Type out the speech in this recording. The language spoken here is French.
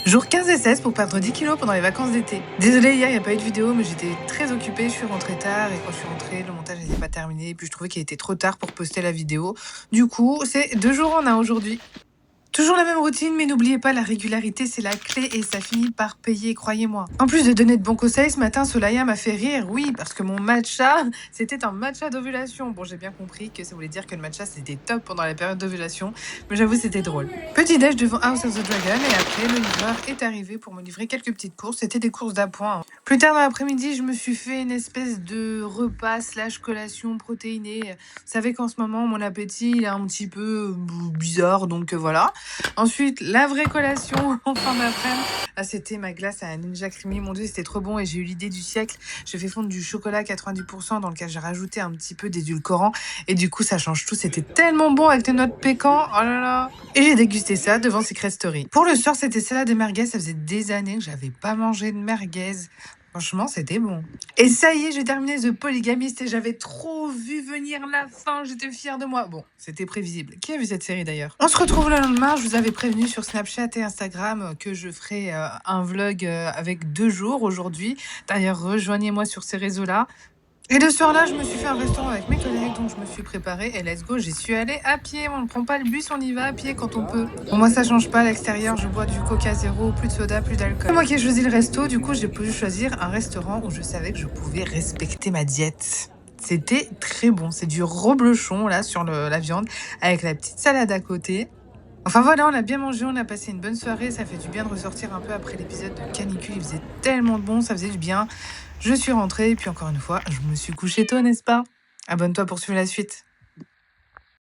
Jour 15 et 16 pour perdre 10 kilos pendant les vacances d'été. Désolée, hier, il n'y a pas eu de vidéo, mais j'étais très occupée. Je suis rentrée tard et quand je suis rentrée, le montage n'était pas terminé. Puis je trouvais qu'il était trop tard pour poster la vidéo. Du coup, c'est 2 jours en un aujourd'hui. Toujours la même routine, mais n'oubliez pas, la régularité, c'est la clé et ça finit par payer, croyez-moi. En plus de donner de bons conseils, ce matin, Solaya m'a fait rire, oui, parce que mon matcha, c'était un matcha d'ovulation. Bon, j'ai bien compris que ça voulait dire que le matcha, c'était top pendant la période d'ovulation, mais j'avoue, c'était drôle. Petit déj devant House of the Dragon et après, le livreur est arrivé pour me livrer quelques petites courses. C'était des courses d'appoint. Plus tard dans l'après-midi, je me suis fait une espèce de repas slash collation protéinée. Vous savez qu'en ce moment, mon appétit il est un petit peu bizarre, donc voilà. Ensuite, la vraie collation en fin d'après-midi. Ah, c'était ma glace à la Ninja Creamy. Mon Dieu, c'était trop bon et j'ai eu l'idée du siècle. J'ai fait fondre du chocolat à 90% dans lequel j'ai rajouté un petit peu d'édulcorant et du coup, ça change tout. C'était tellement bon avec des noix de pécan. Oh là là. Et j'ai dégusté ça devant Secret Story. Pour le soir, c'était salade de merguez. Ça faisait des années que j'avais pas mangé de merguez. Franchement, c'était bon. Et ça y est, j'ai terminé The Polygamist et j'avais trop vu venir la fin. J'étais fière de moi. Bon, c'était prévisible. Qui a vu cette série d'ailleurs? On se retrouve le lendemain. Je vous avais prévenu sur Snapchat et Instagram que je ferais un vlog avec 2 jours aujourd'hui. D'ailleurs, rejoignez-moi sur ces réseaux-là. Et le soir-là, je me suis fait un restaurant avec mes collègues, donc je me suis préparée et let's go, j'y suis allée à pied. On ne prend pas le bus, on y va à pied quand on peut. Bon, moi, ça change pas. À l'extérieur, je bois du Coca zéro, plus de soda, plus d'alcool. C'est moi qui ai choisi le resto, du coup, j'ai pu choisir un restaurant où je savais que je pouvais respecter ma diète. C'était très bon. C'est du reblochon, là, sur la viande, avec la petite salade à côté. Enfin voilà, on a bien mangé, on a passé une bonne soirée, ça fait du bien de ressortir un peu après l'épisode de canicule, il faisait tellement de bon, ça faisait du bien. Je suis rentrée et puis encore une fois, je me suis couchée tôt, n'est-ce pas? Abonne-toi pour suivre la suite.